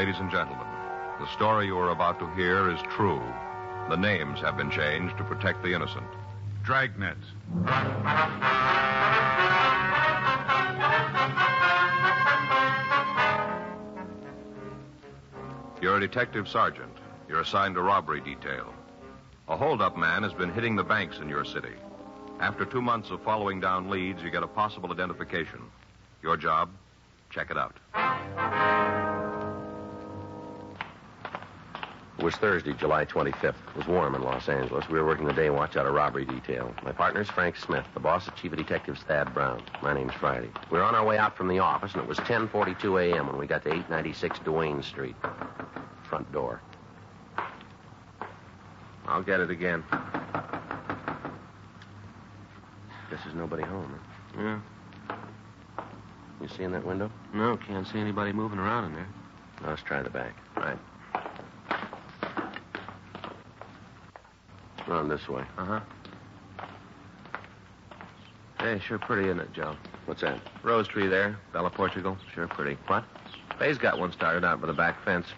ladies and gentlemen, the story you are about to hear is true. The names have been changed to protect the innocent. Dragnet. You're a detective sergeant. You're assigned to robbery detail. A hold-up man has been hitting the banks in your city. After 2 months of following down leads, you get a possible identification. Your job? Check it out. It was Thursday, July 25th. It was warm in Los Angeles. We were working the day watch out of robbery detail. My partner's Frank Smith. The boss is Chief of Detectives Thad Brown. My name's Friday. We were on our way out from the office, and it was 10:42 a.m. when we got to 896 Duane Street. Front door. I'll get it again. Guess there's nobody home, huh? Yeah. You see in that window? No, can't see anybody moving around in there. Now, let's try the back. Right. Run this way. Uh-huh. Hey, sure pretty, isn't it, Joe? What's that? Rose tree there, Bella Portugal. Sure pretty. What? Faye's got one started out by the back fence.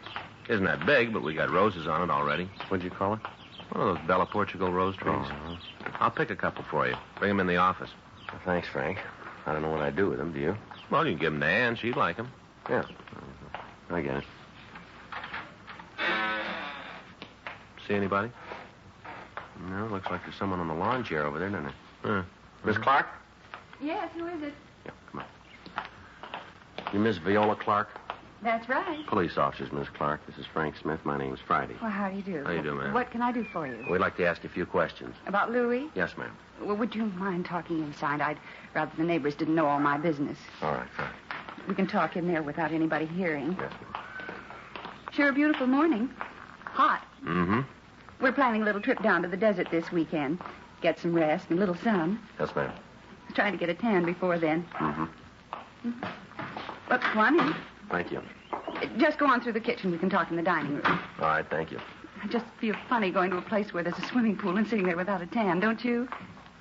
Isn't that big, but we got roses on it already. What'd you call it? One of those Bella Portugal rose trees. Oh, I'll pick a couple for you. Bring them in the office. well, thanks, Frank. I don't know what I'd do with them, do you? Well, you can give them to Ann. She'd like them. Yeah. I get it. See anybody? No, looks like there's someone on the lawn chair over there, doesn't it? Huh. Miss Clark? Yes, who is it? Yeah, come on. You Miss Viola Clark? That's right. Police officers, Miss Clark. This is Frank Smith. My name's Friday. Well, how do you do? How you doing, ma'am? What can I do for you? We'd like to ask you a few questions. About Louis? Yes, ma'am. Well, would you mind talking inside? I'd rather the neighbors didn't know all my business. All right, fine. We can talk in there without anybody hearing. Yes, ma'am. Sure, a beautiful morning. Hot. Mm-hmm. We're planning a little trip down to the desert this weekend. Get some rest and a little sun. Yes, ma'am. Trying to get a tan before then. Mm-hmm. Well, come on in. Thank you. Just go on through the kitchen. We can talk in the dining room. All right, thank you. I just feel funny going to a place where there's a swimming pool and sitting there without a tan, don't you?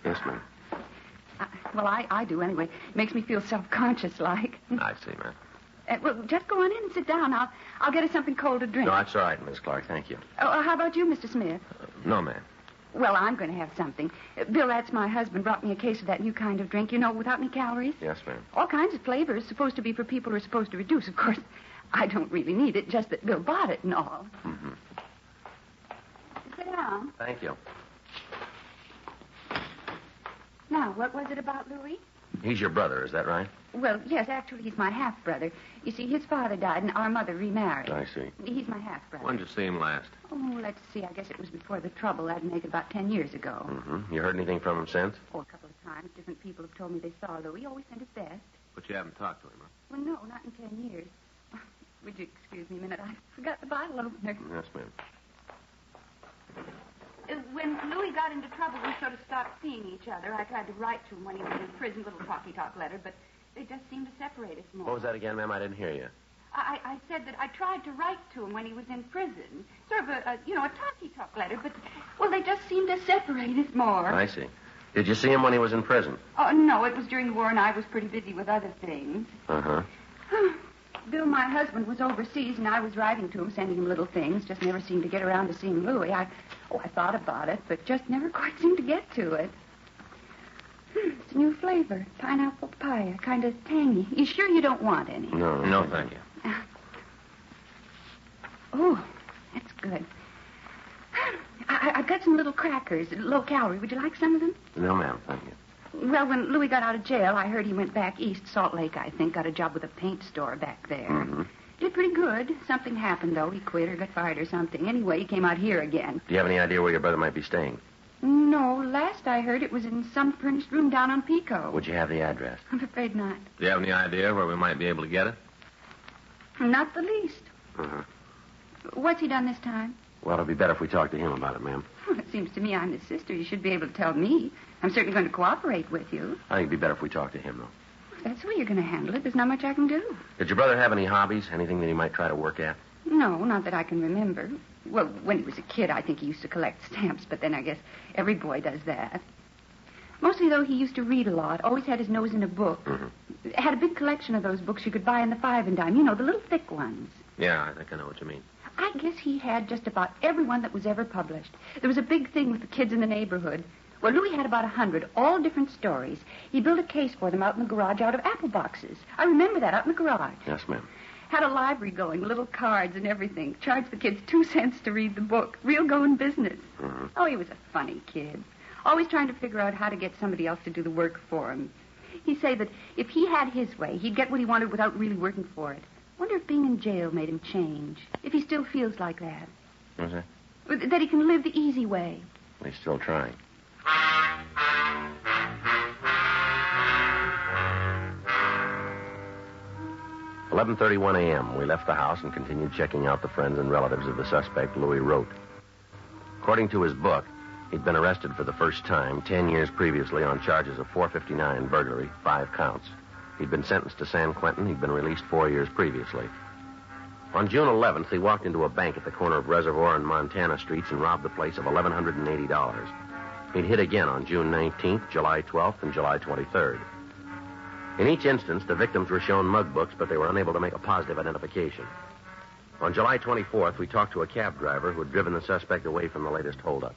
Yes, ma'am. Well, I do anyway. It makes me feel self-conscious like. I see, ma'am. Well, just go on in and sit down. I'll get us something cold to drink. No, that's all right, Miss Clark. Thank you. Oh, how about you, Mr. Smith? No, ma'am. Well, I'm going to have something. Bill, that's my husband, brought me a case of that new kind of drink, you know, without any calories. Yes, ma'am. All kinds of flavors, supposed to be for people who are supposed to reduce. Of course, I don't really need it, just that Bill bought it and all. Mm-hmm. Sit down. Thank you. Now, what was it about Louis? He's your brother, is that right? Well, yes, actually, he's my half-brother. You see, his father died and our mother remarried. I see. He's my half-brother. When'd you see him last? Oh, let's see. I guess it was before the trouble. That'd make it about 10 years ago. Mm-hmm. You heard anything from him since? Oh, a couple of times. Different people have told me they saw Louis. Always sent his best. But you haven't talked to him, huh? Well, no, not in 10 years. Would you excuse me a minute? I forgot the bottle opener. Yes, ma'am. When Louis got into trouble, we sort of stopped seeing each other. I tried to write to him when he was in prison, little talky-talk letter, but they just seemed to separate us more. What was that again, ma'am? I didn't hear you. I said that I tried to write to him when he was in prison. Sort of a talky-talk letter, but, well, they just seemed to separate us more. I see. Did you see him when he was in prison? Oh, no, it was during the war, and I was pretty busy with other things. Uh-huh. Bill, my husband, was overseas, and I was writing to him, sending him little things. Just never seemed to get around to seeing Louis. I thought about it, but just never quite seemed to get to it. It's a new flavor. Pineapple papaya. Kind of tangy. You sure you don't want any? No, thank you. Oh, that's good. I've got some little crackers, low calorie. Would you like some of them? No, ma'am, thank you. Well, when Louis got out of jail, I heard he went back east, Salt Lake, I think. Got a job with a paint store back there. Mm-hmm. Did pretty good. Something happened, though. He quit or got fired or something. Anyway, he came out here again. Do you have any idea where your brother might be staying? No, last I heard it was in some furnished room down on Pico. Would you have the address? I'm afraid not. Do you have any idea where we might be able to get it? Not the least. Uh-huh. What's he done this time? Well, it'd be better if we talked to him about it, ma'am. Well, it seems to me I'm his sister. You should be able to tell me. I'm certainly going to cooperate with you. I think it'd be better if we talked to him, though. That's the way you're going to handle it. There's not much I can do. Did your brother have any hobbies? Anything that he might try to work at? No, not that I can remember. Well, when he was a kid, I think he used to collect stamps, but then I guess every boy does that. Mostly, though, he used to read a lot. Always had his nose in a book. Mm-hmm. Had a big collection of those books you could buy in the 5 and dime. You know, the little thick ones. Yeah, I think I know what you mean. I guess he had just about everyone that was ever published. There was a big thing with the kids in the neighborhood. Well, Louis had about 100, all different stories. He built a case for them out in the garage out of apple boxes. I remember that, out in the garage. Yes, ma'am. Had a library going, little cards and everything. Charged the kids 2 cents to read the book. Real going business. Mm-hmm. Oh, he was a funny kid. Always trying to figure out how to get somebody else to do the work for him. He'd say that if he had his way, he'd get what he wanted without really working for it. Wonder if being in jail made him change. If he still feels like that. What's that? That he can live the easy way. He's still trying. "11:31 a.m. We left the house and continued checking out the friends and relatives of the suspect, Louis Rote. According to his book, he'd been arrested for the first time 10 years previously on charges of 459 burglary, 5 counts. He'd been sentenced to San Quentin. He'd been released 4 years previously. On June 11th, he walked into a bank at the corner of Reservoir and Montana Streets and robbed the place of $1,180. He'd hit again on June 19th, July 12th, and July 23rd. In each instance, the victims were shown mug books, but they were unable to make a positive identification. On July 24th, we talked to a cab driver who had driven the suspect away from the latest holdup.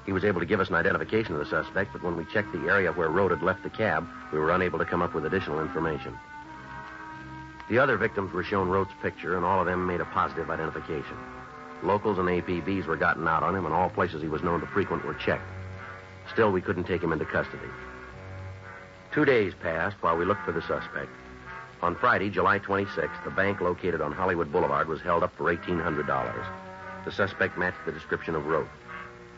He was able to give us an identification of the suspect, but when we checked the area where Rote had left the cab, we were unable to come up with additional information. The other victims were shown Rote's picture, and all of them made a positive identification. Locals and APBs were gotten out on him, and all places he was known to frequent were checked. Still, we couldn't take him into custody. 2 days passed while we looked for the suspect. On Friday, July 26th, the bank located on Hollywood Boulevard was held up for $1,800. The suspect matched the description of Rote.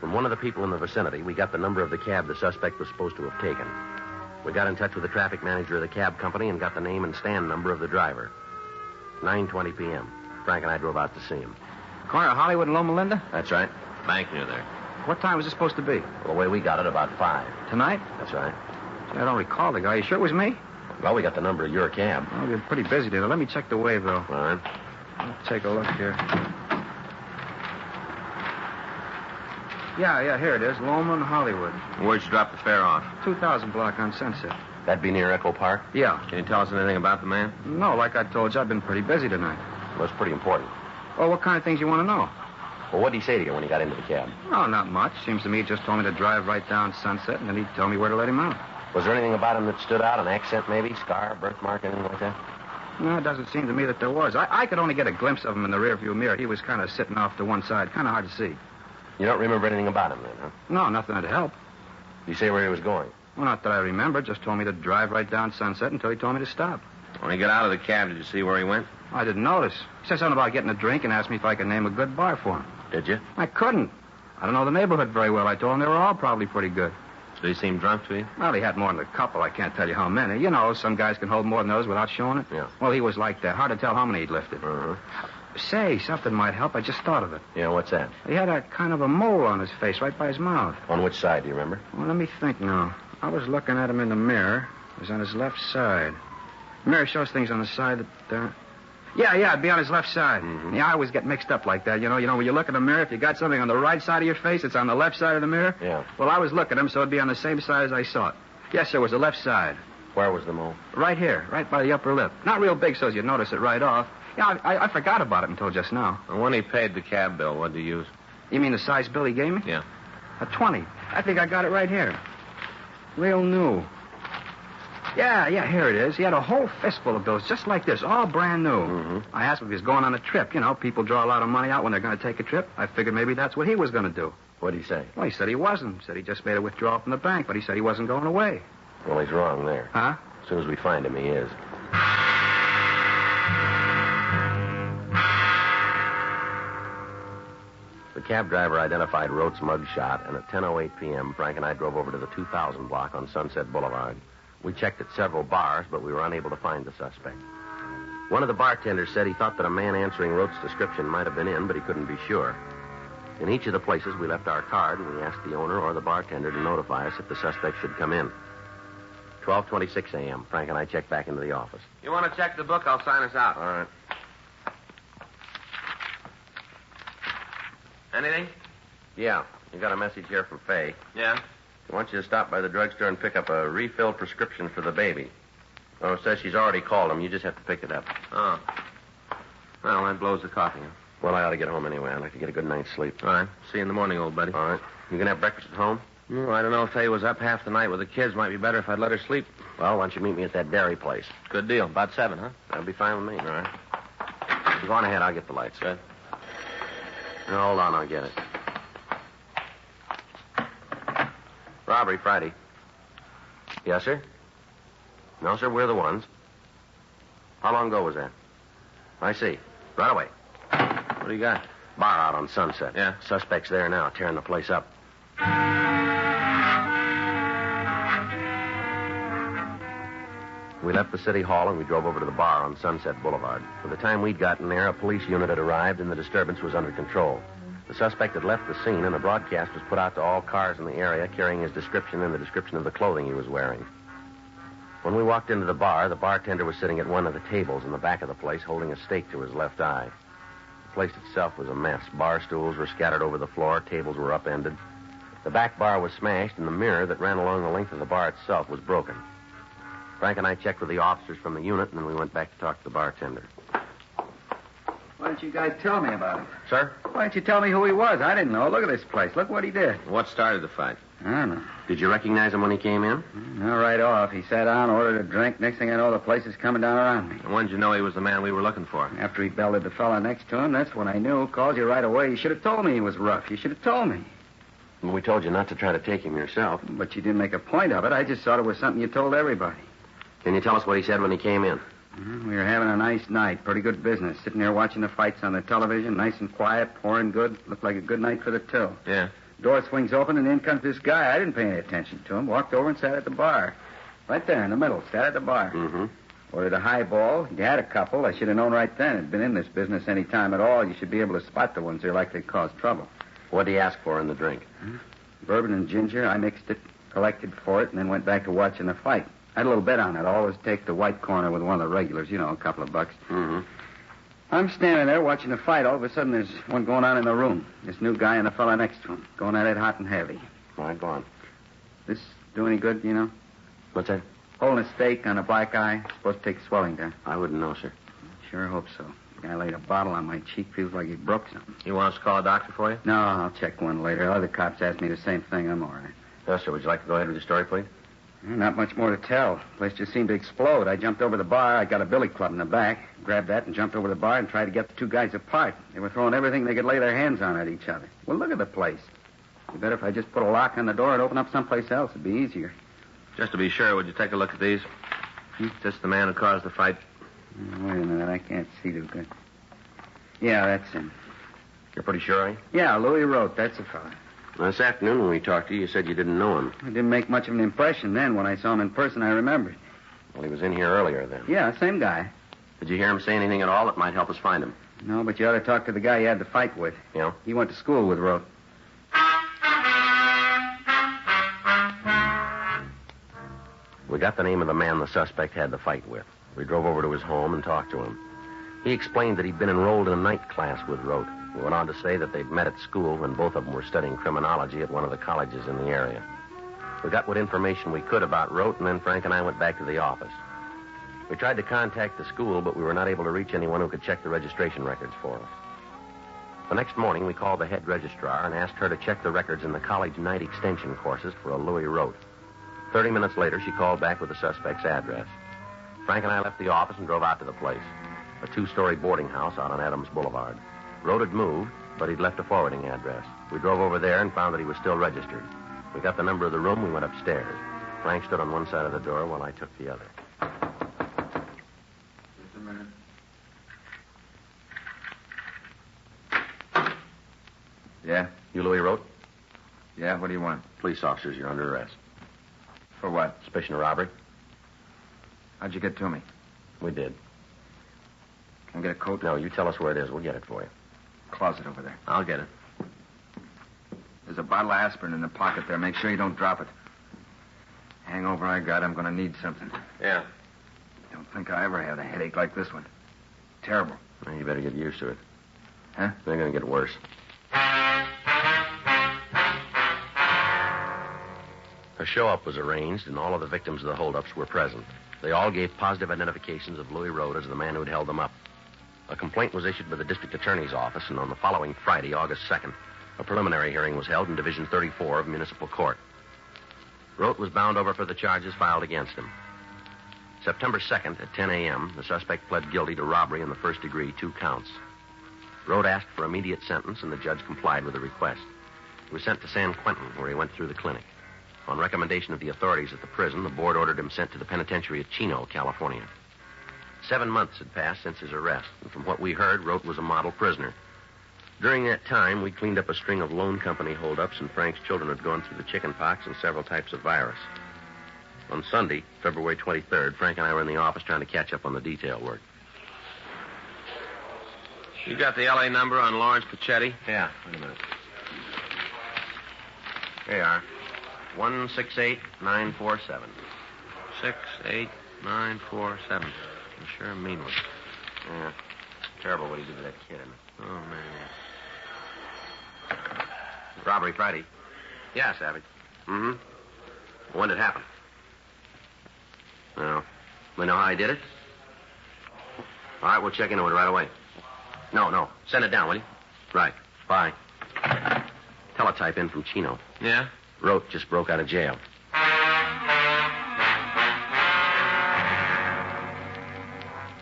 From one of the people in the vicinity, we got the number of the cab the suspect was supposed to have taken. We got in touch with the traffic manager of the cab company and got the name and stand number of the driver. 9:20 p.m. Frank and I drove out to see him. Corner of Hollywood and Loma Linda? That's right. Bank near there. What time was it supposed to be? Well, the way we got it, about 5. Tonight? That's right. Gee, I don't recall the guy. You sure it was me? Well, we got the number of your cab. Oh, you're pretty busy today. Let me check the wave, though. All right. Let's take a look here. Yeah, here it is. Loma and Hollywood. Where'd you drop the fare off? 2000 block on Sunset. That'd be near Echo Park? Yeah. Can you tell us anything about the man? No, like I told you, I've been pretty busy tonight. Well, that's pretty important. Oh, what kind of things you want to know? Well, what'd he say to you when he got into the cab? Oh, not much. Seems to me he just told me to drive right down Sunset, and then he'd tell me where to let him out. Was there anything about him that stood out? An accent, maybe? Scar, birthmark, anything like that? No, it doesn't seem to me that there was. I could only get a glimpse of him in the rearview mirror. He was kind of sitting off to one side. Kind of hard to see. You don't remember anything about him then, huh? No, nothing to help. Did you say where he was going? Well, not that I remember. Just told me to drive right down Sunset until he told me to stop. When he got out of the cab, did you see where he went? I didn't notice. He said something about getting a drink and asked me if I could name a good bar for him. Did you? I couldn't. I don't know the neighborhood very well. I told him they were all probably pretty good. Did he seem drunk to you? Well, he had more than a couple. I can't tell you how many. You know, some guys can hold more than others without showing it. Yeah. Well, he was like that. Hard to tell how many he'd lifted. Uh-huh. Say, something might help. I just thought of it. Yeah, what's that? He had a kind of a mole on his face right by his mouth. On which side, do you remember? Well, let me think now. I was looking at him in the mirror. It was on his left side. The mirror shows things on the side that... Yeah, it'd be on his left side. Mm-hmm. Yeah, I always get mixed up like that. You know, when you look in the mirror, if you got something on the right side of your face, it's on the left side of the mirror. Yeah. Well, I was looking at him, so it'd be on the same side as I saw it. Yes, sir, it was the left side. Where was the mole? Right here, right by the upper lip. Not real big so as you'd notice it right off. Yeah, I forgot about it until just now. And when he paid the cab bill, what did he use? You mean the size bill he gave me? Yeah. A 20. I think I got it right here. Real new. Yeah, here it is. He had a whole fistful of bills just like this, all brand new. Mm-hmm. I asked him if he was going on a trip. You know, people draw a lot of money out when they're going to take a trip. I figured maybe that's what he was going to do. What did he say? Well, he said he wasn't. He said he just made a withdrawal from the bank, but he said he wasn't going away. Well, he's wrong there. Huh? As soon as we find him, he is. The cab driver identified Rote's mug shot, and at 10:08 p.m., Frank and I drove over to the 2000 block on Sunset Boulevard. We checked at several bars, but we were unable to find the suspect. One of the bartenders said he thought that a man answering Rote's description might have been in, but he couldn't be sure. In each of the places, we left our card, and we asked the owner or the bartender to notify us if the suspect should come in. 12:26 a.m., Frank and I checked back into the office. You want to check the book? I'll sign us out. All right. Anything? Yeah, you got a message here from Faye. Yeah? She wants you to stop by the drugstore and pick up a refilled prescription for the baby. Oh, it says she's already called him. You just have to pick it up. Oh. Well, that blows the coffee, huh? Well, I ought to get home anyway. I'd like to get a good night's sleep. All right. See you in the morning, old buddy. All right. You gonna have breakfast at home? I don't know if Faye was up half the night with the kids. Might be better if I'd let her sleep. Well, why don't you meet me at that dairy place? Good deal. About 7, huh? That'll be fine with me. All right. Go on ahead. I'll get the lights. Good. No, hold on. I'll get it. Robbery Friday. Yes, sir? No, sir. We're the ones. How long ago was that? I see. Right away. What do you got? Bar out on Sunset. Yeah. Suspects there now, tearing the place up. We left the city hall and we drove over to the bar on Sunset Boulevard. By the time we'd gotten there, a police unit had arrived and the disturbance was under control. The suspect had left the scene and a broadcast was put out to all cars in the area carrying his description and the description of the clothing he was wearing. When we walked into the bartender was sitting at one of the tables in the back of the place holding a stake to his left eye. The place itself was a mess. Bar stools were scattered over the floor, tables were upended. The back bar was smashed and the mirror that ran along the length of the bar itself was broken. Frank and I checked with the officers from the unit, and then we went back to talk to the bartender. Why didn't you guys tell me about him? Sir? Why didn't you tell me who he was? I didn't know. Look at this place. Look what he did. What started the fight? I don't know. Did you recognize him when he came in? No, right off. He sat down, ordered a drink. Next thing I know, the place is coming down around me. And when did you know he was the man we were looking for? After he belted the fella next to him, that's when I knew. Called you right away. You should have told me he was rough. You should have told me. Well, we told you not to try to take him yourself. But you didn't make a point of it. I just thought it was something you told everybody. Can you tell us what he said when he came in? We were having a nice night. Pretty good business. Sitting there watching the fights on the television. Nice and quiet. Pouring good. Looked like a good night for the till. Yeah. Door swings open, and in comes this guy. I didn't pay any attention to him. Walked over and sat at the bar. Right there in the middle. Sat at the bar. Mm-hmm. Ordered a highball. He had a couple. I should have known right then. I'd been in this business any time at all. You should be able to spot the ones that are likely to cause trouble. What did he ask for in the drink? Bourbon and ginger. I mixed it, collected for it, and then went back to watching the fight. I had a little bet on it. Always take the white corner with one of the regulars. You know, a couple of bucks. Mm-hmm. I'm standing there watching the fight. All of a sudden, there's one going on in the room. This new guy and the fella next to him. Going at it hot and heavy. All right, go on. This do any good, you know? What's that? Holding a stake on a black eye. Supposed to take swelling down. I wouldn't know, sir. Sure hope so. The guy laid a bottle on my cheek. Feels like he broke something. You want us to call a doctor for you? No, I'll check one later. Other cops asked me the same thing. I'm all right. Yes, sir. Would you like to go ahead with your story, please? Not much more to tell. The place just seemed to explode. I jumped over the bar. I got a billy club in the back. Grabbed that and jumped over the bar and tried to get the two guys apart. They were throwing everything they could lay their hands on at each other. Well, look at the place. You bet if I just put a lock on the door and open up someplace else, it'd be easier. Just to be sure, would you take a look at these? Just the man who caused the fight. Wait a minute. I can't see too good. Yeah, that's him. You're pretty sure, eh? Yeah, Louis Rote. That's the fella. This afternoon when we talked to you, you said you didn't know him. It didn't make much of an impression then. When I saw him in person, I remembered. Well, he was in here earlier then. Yeah, same guy. Did you hear him say anything at all that might help us find him? No, but you ought to talk to the guy you had the fight with. Yeah? He went to school with Rote. We got the name of the man the suspect had the fight with. We drove over to his home and talked to him. He explained that he'd been enrolled in a night class with Rote. He went on to say that they'd met at school when both of them were studying criminology at one of the colleges in the area. We got what information we could about Rote, and then Frank and I went back to the office. We tried to contact the school, but we were not able to reach anyone who could check the registration records for us. The next morning, we called the head registrar and asked her to check the records in the college night extension courses for a Louis Rote. 30 minutes later, she called back with the suspect's address. Frank and I left the office and drove out to the place, a 2-story boarding house out on Adams Boulevard. Rote had moved, but he'd left a forwarding address. We drove over there and found that he was still registered. We got the number of the room. We went upstairs. Frank stood on one side of the door while I took the other. Just a minute. Yeah? You Louis Rote? Yeah, what do you want? Police officers, you're under arrest. For what? Suspicion of robbery? How'd you get to me? We did. Can I get a coat? No, you tell us where it is. We'll get it for you. Closet over there. I'll get it. There's a bottle of aspirin in the pocket there. Make sure you don't drop it. Hangover I got, I'm going to need something. Yeah. Don't think I ever had a headache like this one. Terrible. Well, you better get used to it. Huh? They're going to get worse. A show-up was arranged, and all of the victims of the holdups were present. They all gave positive identifications of Louis Rote as the man who'd held them up. A complaint was issued by the district attorney's office, and on the following Friday, August 2nd, a preliminary hearing was held in Division 34 of Municipal Court. Rote was bound over for the charges filed against him. September 2nd at 10 a.m., the suspect pled guilty to robbery in the first degree, 2 counts. Rote asked for immediate sentence, and the judge complied with the request. He was sent to San Quentin, where he went through the clinic. On recommendation of the authorities at the prison, the board ordered him sent to the penitentiary at Chino, California. 7 months had passed since his arrest, and from what we heard, Rote was a model prisoner. During that time, we cleaned up a string of loan company holdups, and Frank's children had gone through the chicken pox and several types of virus. On Sunday, February 23rd, Frank and I were in the office trying to catch up on the detail work. You got the L.A. number on Lawrence Pachetti? Yeah, wait a minute. Here you are. 168947. 68947. You sure a mean one. Yeah. Terrible what he did to that kid, isn't it? Oh, man. Robbery Friday. Yeah, Savage. Mm-hmm. When did it happen? No. We know how he did it? All right, we'll check into it right away. No. Send it down, will you? Right. Bye. Teletype in from Chino. Yeah? Rote just broke out of jail.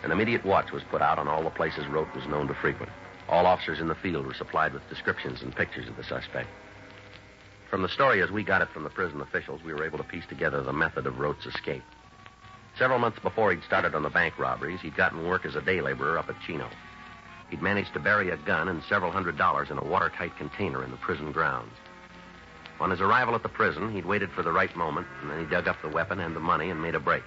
An immediate watch was put out on all the places Rote was known to frequent. All officers in the field were supplied with descriptions and pictures of the suspect. From the story as we got it from the prison officials, we were able to piece together the method of Rote's escape. Several months before he'd started on the bank robberies, he'd gotten work as a day laborer up at Chino. He'd managed to bury a gun and several $100s in a watertight container in the prison grounds. On his arrival at the prison, he'd waited for the right moment, and then he dug up the weapon and the money and made a break.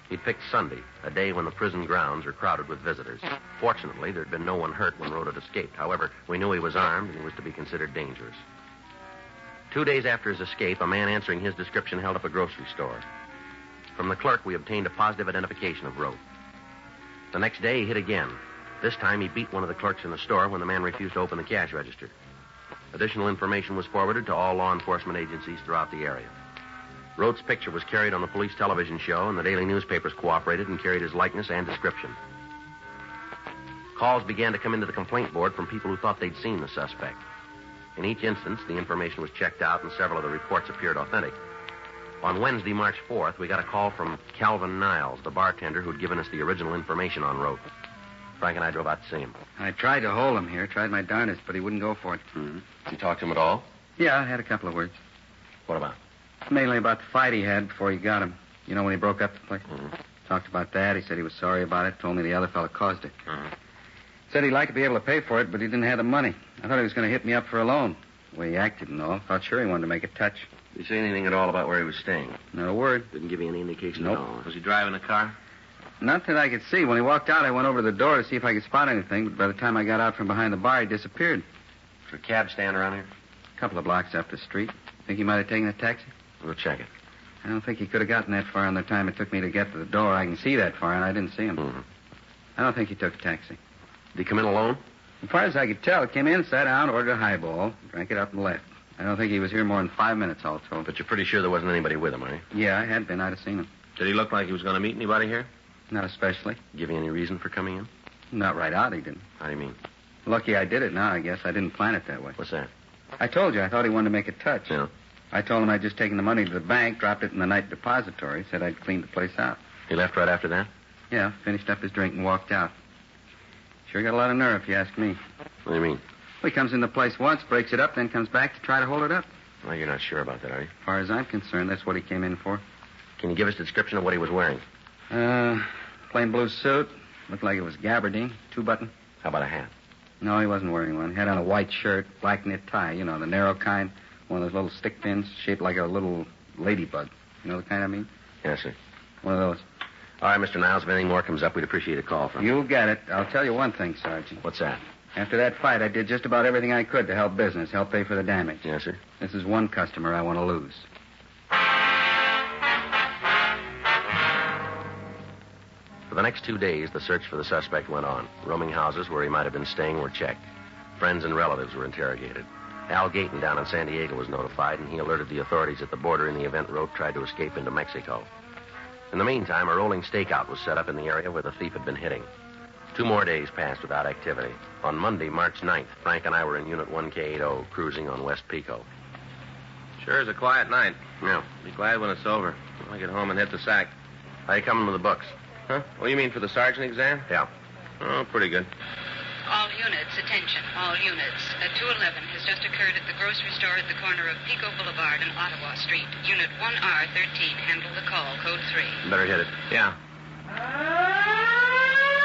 He'd picked Sunday, a day when the prison grounds were crowded with visitors. Fortunately, there'd been no one hurt when Rote had escaped. However, we knew he was armed and he was to be considered dangerous. 2 days after his escape, a man answering his description held up a grocery store. From the clerk, we obtained a positive identification of Rote. The next day, he hit again. This time, he beat one of the clerks in the store when the man refused to open the cash register. Additional information was forwarded to all law enforcement agencies throughout the area. Rote's picture was carried on the police television show, and the daily newspapers cooperated and carried his likeness and description. Calls began to come into the complaint board from people who thought they'd seen the suspect. In each instance, the information was checked out, and several of the reports appeared authentic. On Wednesday, March 4th, we got a call from Calvin Niles, the bartender who'd given us the original information on Rote. Frank and I drove out to see him. I tried to hold him here, tried my darndest, but he wouldn't go for it. Mm-hmm. Did you talk to him at all? Yeah, I had a couple of words. What about? Mainly about the fight he had before he got him. You know, when he broke up the place? Mm-hmm. Talked about that. He said he was sorry about it. Told me the other fellow caused it. Mm-hmm. Said he'd like to be able to pay for it, but he didn't have the money. I thought he was going to hit me up for a loan. The way he acted and all. Thought sure he wanted to make a touch. Did he say anything at all about where he was staying? Not a word. Didn't give you any indication Nope. at all? Was he driving a car? Not that I could see. When he walked out, I went over to the door to see if I could spot anything, but by the time I got out from behind the bar, he disappeared. Is there a cab stand around here? A couple of blocks up the street. Think he might have taken a taxi? We'll check it. I don't think he could have gotten that far in the time it took me to get to the door. I can see that far, and I didn't see him. Mm-hmm. I don't think he took a taxi. Did he come in alone? As far as I could tell, he came in, sat down, ordered a highball, drank it up and left. I don't think he was here more than 5 minutes, all told. But you're pretty sure there wasn't anybody with him, are you? Yeah, I had been. I'd have seen him. Did he look like he was going to meet anybody here? Not especially. Give you any reason for coming in? Not right out, he didn't. How do you mean? Lucky I did it now, I guess. I didn't plan it that way. What's that? I told you I thought he wanted to make a touch. Yeah. I told him I'd just taken the money to the bank, dropped it in the night depository, said I'd cleaned the place out. He left right after that? Yeah, finished up his drink and walked out. Sure got a lot of nerve, if you ask me. What do you mean? Well, he comes in the place once, breaks it up, then comes back to try to hold it up. Well, you're not sure about that, are you? As far as I'm concerned, that's what he came in for. Can you give us a description of what he was wearing? Plain blue suit. Looked like it was gabardine, 2-button. How about a hat? No, he wasn't wearing one. Had on a white shirt, black knit tie, you know, the narrow kind. One of those little stick pins shaped like a little ladybug. You know the kind I mean? Yes, sir. One of those. All right, Mr. Niles, if anything more comes up, we'd appreciate a call from you. You get it. I'll tell you one thing, Sergeant. What's that? After that fight, I did just about everything I could to help business, help pay for the damage. Yes, sir. This is one customer I want to lose. For the next 2 days, the search for the suspect went on. Roaming houses where he might have been staying were checked. Friends and relatives were interrogated. Al Gayton down in San Diego was notified, and he alerted the authorities at the border in the event Rote tried to escape into Mexico. In the meantime, a rolling stakeout was set up in the area where the thief had been hitting. 2 more days passed without activity. On Monday, March 9th, Frank and I were in Unit 1K80, cruising on West Pico. Sure is a quiet night. Yeah. Be glad when it's over. I'll get home and hit the sack. How you coming with the books? Huh? What, you mean for the sergeant exam? Yeah. Oh, pretty good. All units, attention, all units. A 211 has just occurred at the grocery store at the corner of Pico Boulevard and Ottawa Street. Unit 1R13, handle the call, code 3. Better hit it. Yeah.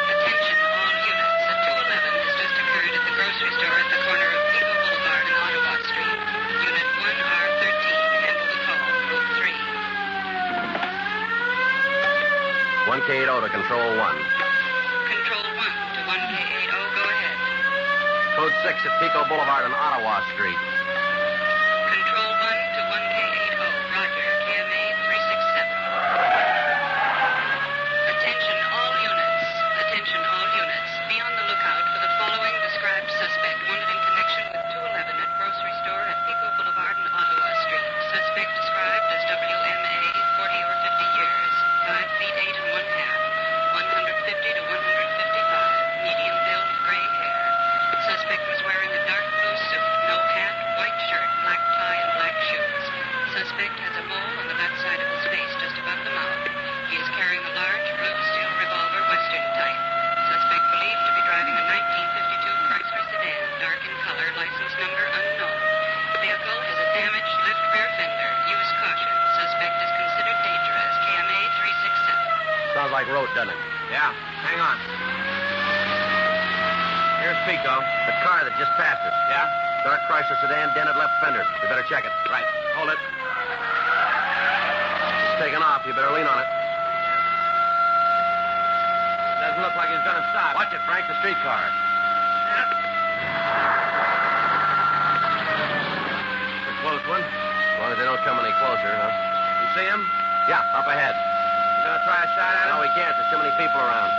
Attention, all units. A 211 has just occurred at the grocery store at the corner of Pico Boulevard and Ottawa Street. Unit 1R13, handle the call, code 3. 1K80 to Control 1. Control 1 to 1K80, go ahead. Code 6 at Pico Boulevard and Ottawa Street. Control 1 to 1K80, roger, KMA 367. Attention, all units. Attention, all units. Be on the lookout for the following described suspect wanted in connection with 211 at grocery store at Pico Boulevard and Ottawa Street. Suspect described as WMA, 40 or 50 years, 5 feet 8 and 1/2, 150 to 155, medium build, gray hair. Suspect was wearing a dark blue suit, no hat, white shirt, black tie, and black shoes. Suspect has a mole on the left side of his face, just above the mouth. He is carrying a large blue steel revolver, Western type. Suspect believed to be driving a 1952 Chrysler sedan, dark in color, license number unknown. Vehicle has a damaged left rear fender. Use caution. Suspect is considered dangerous. KMA 367. Sounds like road, doesn't it? Yeah. Hang on. Here's Pico. The car that just passed us. Yeah? Dark Chrysler sedan, dented left fender. You better check it. Right. Hold it. It's taken off. You better lean on it. Doesn't look like he's gonna stop. Watch it, Frank. The streetcar. It's a close one. As long as they don't come any closer, huh? You see him? Yeah, up ahead. You gonna try a shot at him? No, we can't. There's too many people around.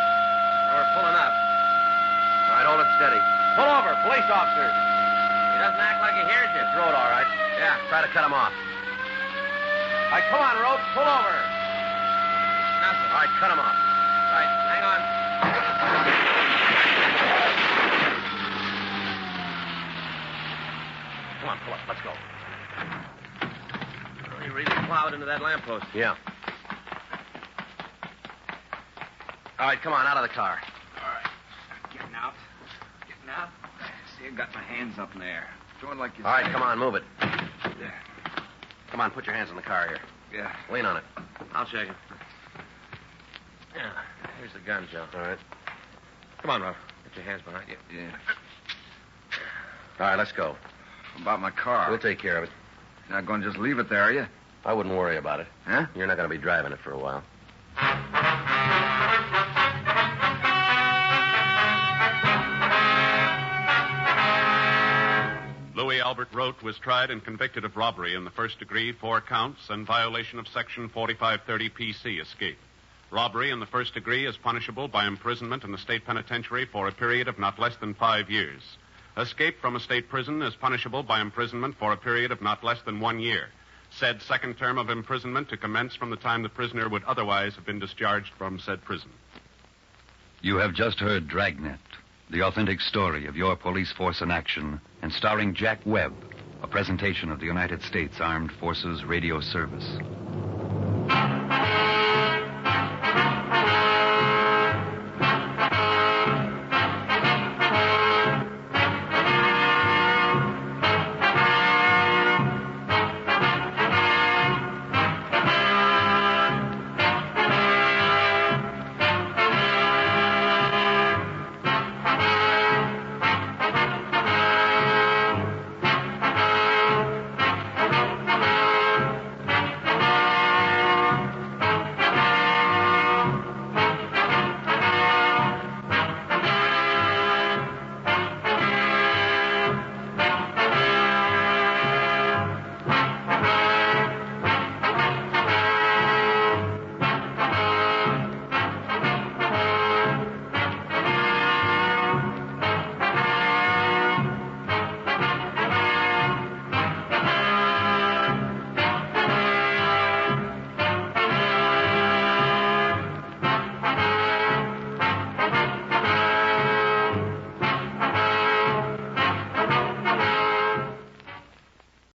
We're pulling up. All right, hold it steady. Pull over. Police officer. He doesn't act like he hears you. It's road, all right. Yeah. Try to cut him off. All right, come on, road. Pull over. Nothing. All right, cut him off. Right. Hang on. Come on, pull up. Let's go. Well, he really plowed into that lamppost. Yeah. All right, come on, out of the car. All right. Getting out. Getting out. See, I got my hands up in the air. Doing like you All right, say. come on, move it. There. Come on, put your hands in the car here. Yeah. Lean on it. I'll check it. Yeah. Here's the gun, Joe. All right. Come on, Rob. Get your hands behind you. Yeah. All right, let's go. About my car. We'll take care of it. You're not going to just leave it there, are you? I wouldn't worry about it. Huh? You're not going to be driving it for a while. Louis Albert Rote was tried and convicted of robbery in the first degree, 4 counts, and violation of Section 4530 PC, escape. Robbery in the first degree is punishable by imprisonment in the state penitentiary for a period of not less than 5 years. Escape from a state prison is punishable by imprisonment for a period of not less than 1 year. Said second term of imprisonment to commence from the time the prisoner would otherwise have been discharged from said prison. You have just heard Dragnet, the authentic story of your police force in action, and starring Jack Webb, a presentation of the United States Armed Forces Radio Service.